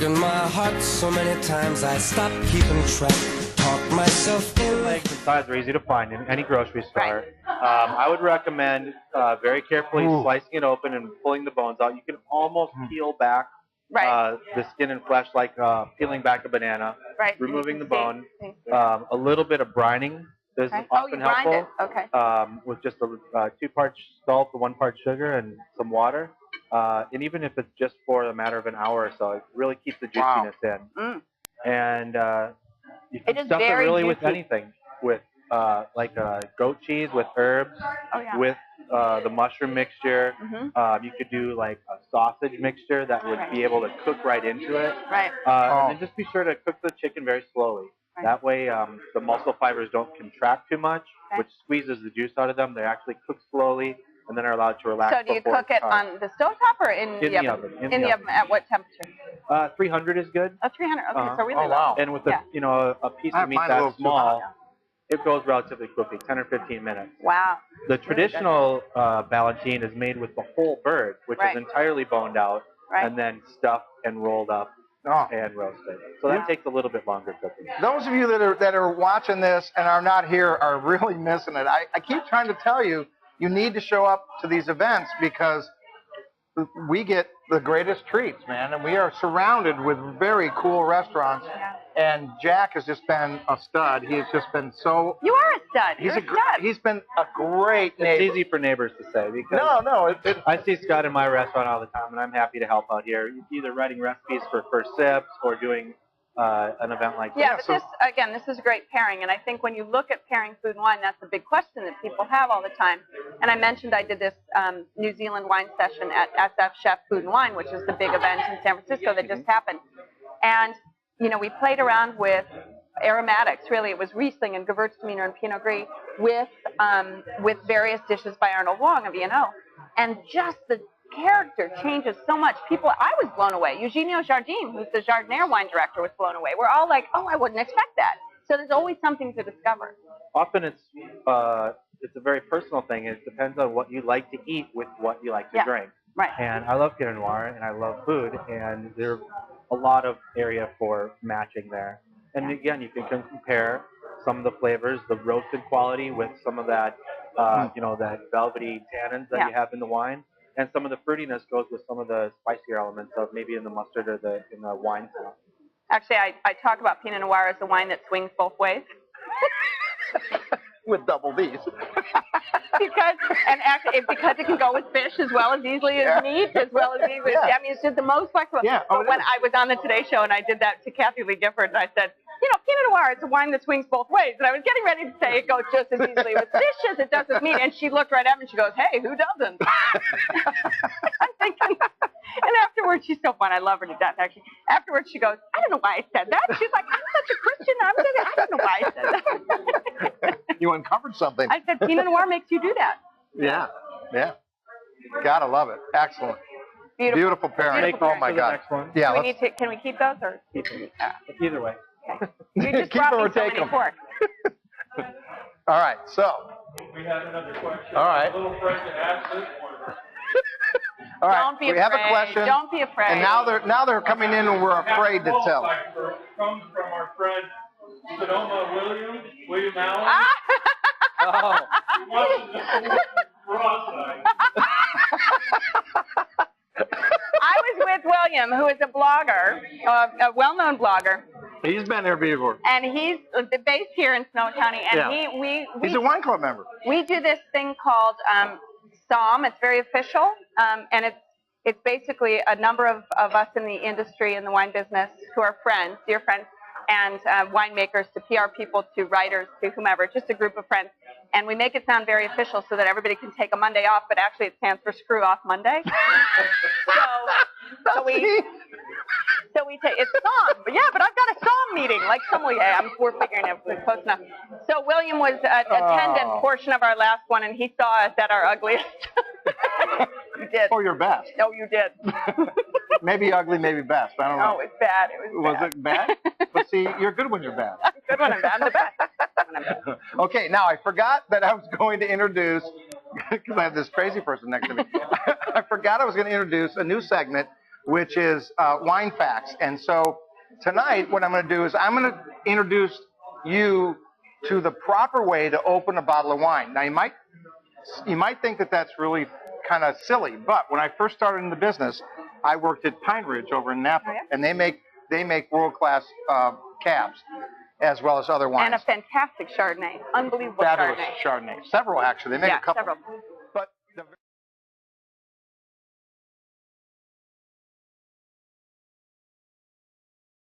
broken my heart so many times I stopped keeping track. Talk myself in. Legs and sides are easy to find in any grocery store. I would recommend very carefully slicing it open and pulling the bones out. You can almost peel back the skin and flesh like peeling back a banana. Right. Removing the bone. A little bit of brining is often helpful. Okay. With just a 2 parts salt to 1 part sugar and some water. And even if it's just for a matter of an hour or so, it really keeps the juiciness in. And you can stuff it really with anything. With like goat cheese, with herbs, with the mushroom mixture. You could do like a sausage mixture that would be able to cook right into it. And then just be sure to cook the chicken very slowly. That way the muscle fibers don't contract too much, which squeezes the juice out of them. They actually cook slowly and then are allowed to relax. So do you cook it on the stovetop or in the oven? In the oven. At what temperature? 300 is good. Oh, 300. Okay, so really low. And with a piece of meat that small, it goes relatively quickly, 10 or 15 minutes. Wow. The traditional ballotine is made with the whole bird, which is entirely boned out and then stuffed and rolled up and roasted. So that takes a little bit longer cooking. Those of you that are watching this and are not here are really missing it. I keep trying to tell you, you need to show up to these events because we get the greatest treats, man, and we are surrounded with very cool restaurants. And Jack has just been a stud. He has just been so. You are a stud. You're a stud. He's been a great neighbor. It's easy for neighbors to say because I see Scott in my restaurant all the time, and I'm happy to help out here. Either writing recipes for first sips or doing an event like this. Yeah, but this is a great pairing, and I think when you look at pairing food and wine, that's a big question that people have all the time. And I mentioned I did this New Zealand wine session at SF Chef Food and Wine, which is the big event in San Francisco that just happened. And you know, we played around with aromatics. Really, it was Riesling and Gewürztraminer and Pinot Gris with various dishes by Arnold Wong of E&O, and just the character changes so much. I was blown away. Eugenio Jardim, who's the Jardinier wine director, was blown away. We're all like, oh, I wouldn't expect that. So there's always something to discover. Often it's a very personal thing. It depends on what you like to eat with what you like to drink. Right. And I love Pinot Noir and I love food, and there's a lot of area for matching there. And again, you can compare some of the flavors, the roasted quality with some of that, that velvety tannins that you have in the wine. And some of the fruitiness goes with some of the spicier elements of maybe in the mustard or in the wine stuff. Actually, I talk about Pinot Noir as a wine that swings both ways. With double D's. because it can go with fish as well as easily as meat, as well as easily. I mean, it's just the most flexible. But when I was on the Today Show and I did that to Kathy Lee Gifford, and I said, you know, Pinot Noir, it's a wine that swings both ways. And I was getting ready to say it goes just as easily with fish as it does with meat. And she looked right at me and she goes, hey, who doesn't? I'm thinking, and afterwards, she's so fun. I love her to death, actually. Afterwards, she goes, I don't know why I said that. She's like, I'm such a Christian. I don't know why I said that. You uncovered something. I said, Pinot Noir makes you do that. Yeah. Gotta love it. Excellent. Beautiful pairing. Oh my God. Yeah. Can we keep those or keep them? Either way. Okay. You just brought me so many forks. All right. So. We have another question. All right. A little afraid to ask this one. All right. Don't be afraid. We have a question. Don't be afraid. And now they're coming in and we're afraid to tell. Comes from our friend Sonoma William Allen. Oh. He watches this Rosa. I was with William, who is a blogger, a well-known blogger. He's been there before. And he's based here in Sonoma County. And he's a wine club member. We do this thing called SOM. It's very official. And it's basically a number of us in the industry, in the wine business, who are friends, dear friends, and winemakers, to PR people, to writers, to whomever, just a group of friends. And we make it sound very official so that everybody can take a Monday off, but actually it stands for Screw Off Monday. so we take, it's SOM. But yeah, but I've got a SOM meeting, like we're figuring it was close enough. So William was attendant portion of our last one, and he saw us at our ugliest. You did. Or your best. No, you did. Maybe ugly, maybe best. I don't know. No, it's bad. Was it bad? But see, you're good when you're bad. I'm good when I'm bad. I'm the best. Okay, now I forgot that I was going to introduce, because I have this crazy person next to me. I forgot I was going to introduce a new segment which is wine facts. And so tonight, what I'm going to do is I'm going to introduce you to the proper way to open a bottle of wine. Now, you might think that that's really kind of silly, but when I first started in the business, I worked at Pine Ridge over in Napa, and they make world-class cabs as well as other wines. And a fantastic Chardonnay, unbelievable Fabulous Chardonnay. Chardonnay. Several, actually. They make a couple. Several.